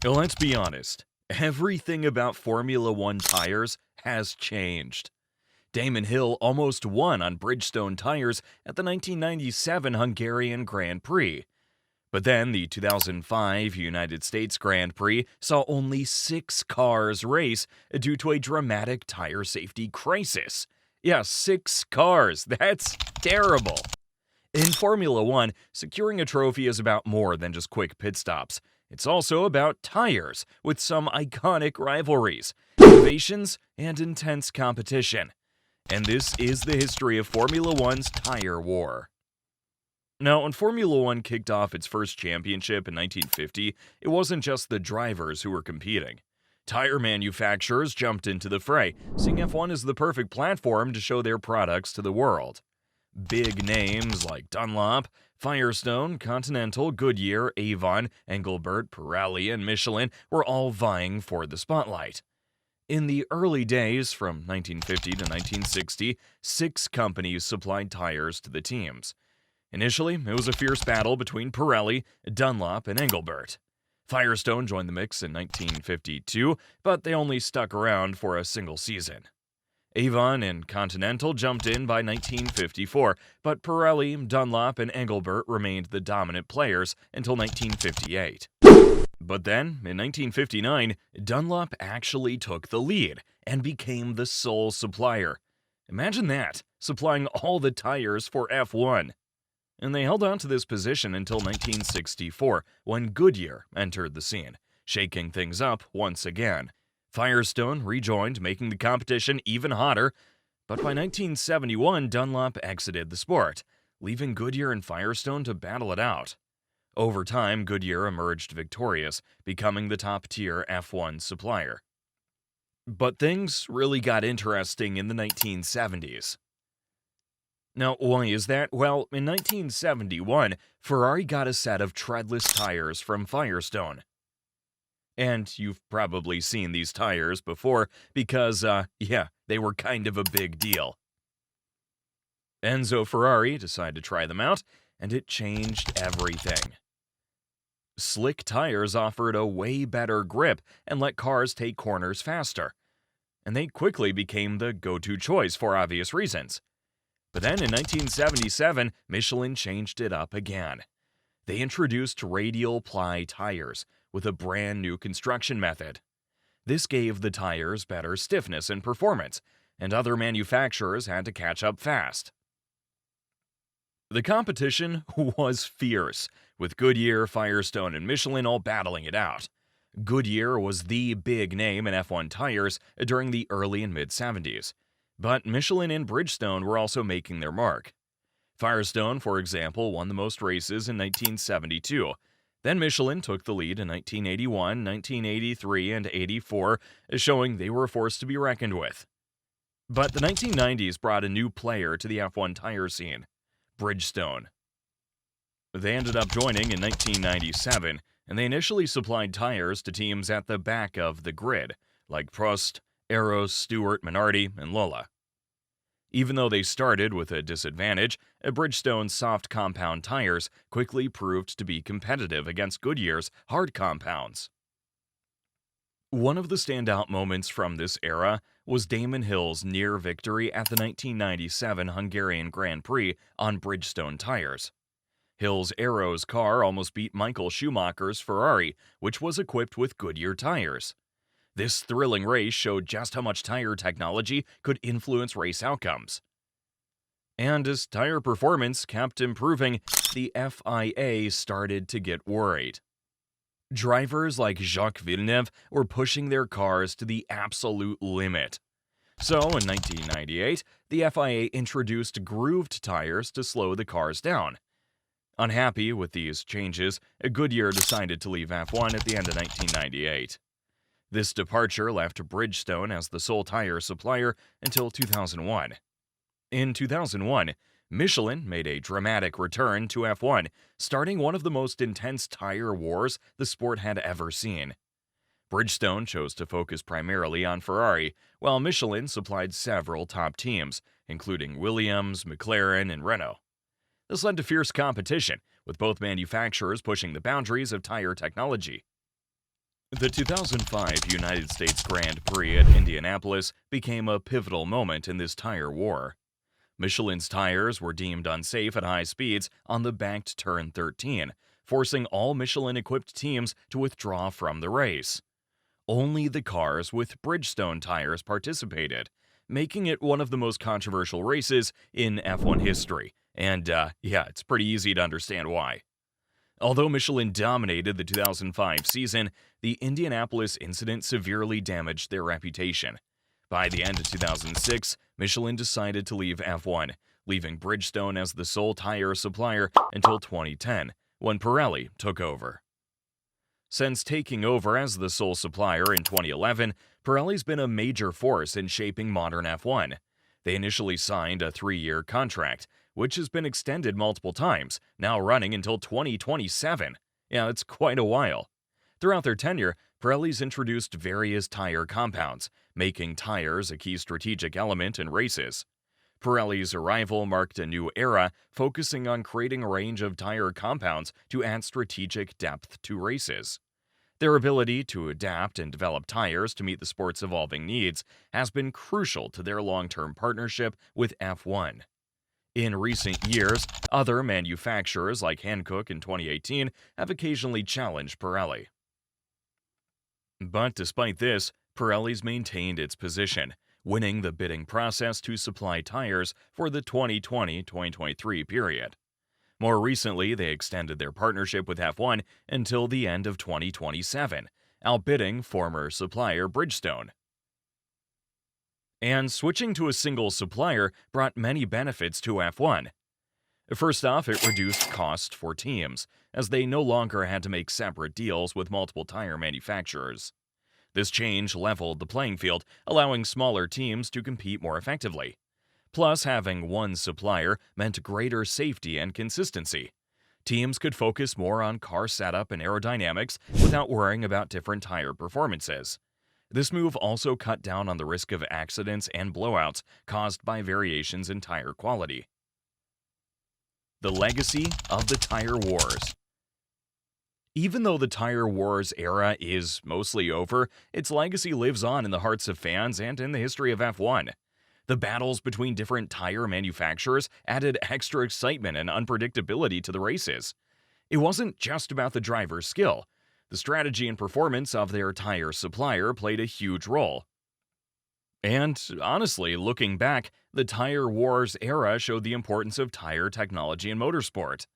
Let's be honest, everything about Formula One tires has changed. Damon Hill almost won on Bridgestone tires at the 1997 Hungarian Grand Prix. But then the 2005 United States Grand Prix saw only 6 cars race due to a dramatic tire safety crisis. Yeah, 6 cars. That's terrible. In Formula One, securing a trophy is about more than just quick pit stops. It's also about tires, with some iconic rivalries, innovations, and intense competition. And this is the history of Formula One's tire war. Now, when Formula One kicked off its first championship in 1950, it wasn't just the drivers who were competing. Tire manufacturers jumped into the fray, seeing F1 as the perfect platform to show their products to the world. Big names like Dunlop, Firestone, Continental, Goodyear, Avon, Engelbert, Pirelli, and Michelin were all vying for the spotlight. In the early days, from 1950 to 1960, 6 companies supplied tires to the teams. Initially, it was a fierce battle between Pirelli, Dunlop, and Engelbert. Firestone joined the mix in 1952, but they only stuck around for a single season. Avon and Continental jumped in by 1954, but Pirelli, Dunlop, and Engelbert remained the dominant players until 1958. But then, in 1959, Dunlop actually took the lead and became the sole supplier. Imagine that, supplying all the tires for F1. And they held on to this position until 1964, when Goodyear entered the scene, shaking things up once again. Firestone rejoined, making the competition even hotter, but by 1971, Dunlop exited the sport, leaving Goodyear and Firestone to battle it out. Over time, Goodyear emerged victorious, becoming the top-tier F1 supplier. But things really got interesting in the 1970s. Now, why is that? Well, in 1971, Ferrari got a set of treadless tires from Firestone. And you've probably seen these tires before because, they were kind of a big deal. Enzo Ferrari decided to try them out, and it changed everything. Slick tires offered a way better grip and let cars take corners faster. And they quickly became the go-to choice for obvious reasons. But then in 1977, Michelin changed it up again. They introduced radial ply tires with a brand new construction method. This gave the tires better stiffness and performance, and other manufacturers had to catch up fast. The competition was fierce, with Goodyear, Firestone, and Michelin all battling it out. Goodyear was the big name in F1 tires during the early and mid-70s, but Michelin and Bridgestone were also making their mark. Firestone, for example, won the most races in 1972. Then Michelin took the lead in 1981, 1983, and 84, showing they were a force to be reckoned with. But the 1990s brought a new player to the F1 tire scene, Bridgestone. They ended up joining in 1997, and they initially supplied tires to teams at the back of the grid, like Prost, Arrows, Stewart, Minardi, and Lola. Even though they started with a disadvantage, Bridgestone's soft compound tires quickly proved to be competitive against Goodyear's hard compounds. One of the standout moments from this era was Damon Hill's near victory at the 1997 Hungarian Grand Prix on Bridgestone tires. Hill's Arrows car almost beat Michael Schumacher's Ferrari, which was equipped with Goodyear tires. This thrilling race showed just how much tire technology could influence race outcomes. And as tire performance kept improving, the FIA started to get worried. Drivers like Jacques Villeneuve were pushing their cars to the absolute limit. So, in 1998, the FIA introduced grooved tires to slow the cars down. Unhappy with these changes, Goodyear decided to leave F1 at the end of 1998. This departure left Bridgestone as the sole tire supplier until 2001. In 2001, Michelin made a dramatic return to F1, starting one of the most intense tire wars the sport had ever seen. Bridgestone chose to focus primarily on Ferrari, while Michelin supplied several top teams, including Williams, McLaren, and Renault. This led to fierce competition, with both manufacturers pushing the boundaries of tire technology. The 2005 United States Grand Prix at Indianapolis became a pivotal moment in this tire war. Michelin's tires were deemed unsafe at high speeds on the banked turn 13, forcing all Michelin-equipped teams to withdraw from the race. Only the cars with Bridgestone tires participated, making it one of the most controversial races in F1 history. And yeah, it's pretty easy to understand why. Although Michelin dominated the 2005 season, the Indianapolis incident severely damaged their reputation. By the end of 2006, Michelin decided to leave F1, leaving Bridgestone as the sole tire supplier until 2010, when Pirelli took over. Since taking over as the sole supplier in 2011, Pirelli's been a major force in shaping modern F1. They initially signed a 3-year contract, which has been extended multiple times, now running until 2027. Yeah, it's quite a while. Throughout their tenure, Pirelli's introduced various tire compounds, making tires a key strategic element in races. Pirelli's arrival marked a new era, focusing on creating a range of tire compounds to add strategic depth to races. Their ability to adapt and develop tires to meet the sport's evolving needs has been crucial to their long-term partnership with F1. In recent years, other manufacturers like Hankook in 2018 have occasionally challenged Pirelli. But despite this, Pirelli's maintained its position, winning the bidding process to supply tires for the 2020-2023 period. More recently, they extended their partnership with F1 until the end of 2027, outbidding former supplier Bridgestone. And switching to a single supplier brought many benefits to F1. First off, it reduced cost for teams, as they no longer had to make separate deals with multiple tire manufacturers. This change leveled the playing field, allowing smaller teams to compete more effectively. Plus, having one supplier meant greater safety and consistency. Teams could focus more on car setup and aerodynamics without worrying about different tire performances. This move also cut down on the risk of accidents and blowouts caused by variations in tire quality. The legacy of the tire wars. Even though the tire wars era is mostly over, its legacy lives on in the hearts of fans and in the history of F1. The battles between different tire manufacturers added extra excitement and unpredictability to the races. It wasn't just about the driver's skill. The strategy and performance of their tire supplier played a huge role. And honestly, looking back, the tire wars era showed the importance of tire technology in motorsport.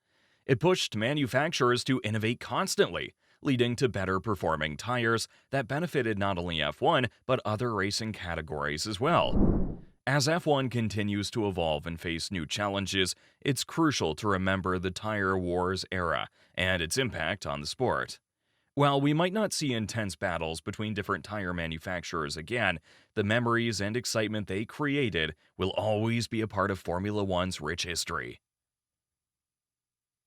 It pushed manufacturers to innovate constantly, leading to better performing tires that benefited not only F1 but other racing categories as well. As F1 continues to evolve and face new challenges, it's crucial to remember the tire wars era and its impact on the sport. While we might not see intense battles between different tire manufacturers again, the memories and excitement they created will always be a part of Formula One's rich history.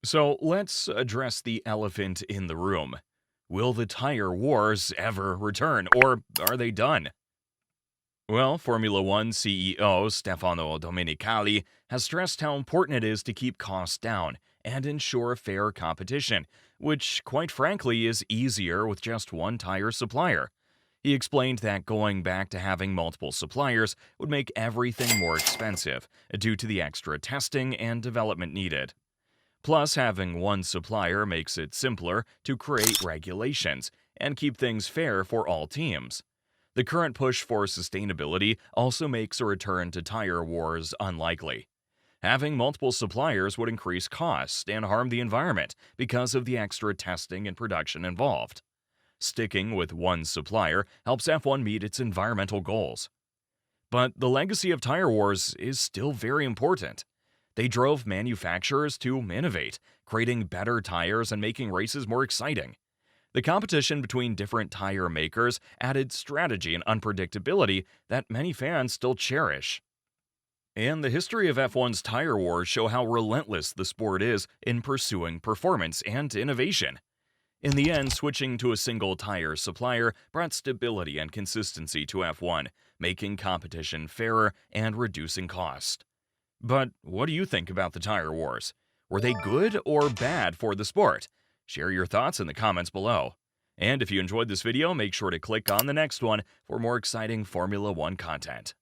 So let's address the elephant in the room. Will the tire wars ever return, or are they done? Well, Formula One CEO Stefano Domenicali has stressed how important it is to keep costs down and ensure fair competition, which, quite frankly, is easier with just one tire supplier. He explained that going back to having multiple suppliers would make everything more expensive due to the extra testing and development needed. Plus, having one supplier makes it simpler to create regulations and keep things fair for all teams. The current push for sustainability also makes a return to tire wars unlikely. Having multiple suppliers would increase costs and harm the environment because of the extra testing and production involved. Sticking with one supplier helps F1 meet its environmental goals. But the legacy of tire wars is still very important. They drove manufacturers to innovate, creating better tires and making races more exciting. The competition between different tire makers added strategy and unpredictability that many fans still cherish. And the history of F1's tire wars show how relentless the sport is in pursuing performance and innovation. In the end, switching to a single tire supplier brought stability and consistency to F1, making competition fairer and reducing cost. But what do you think about the tire wars? Were they good or bad for the sport? Share your thoughts in the comments below. And if you enjoyed this video, make sure to click on the next one for more exciting Formula One content.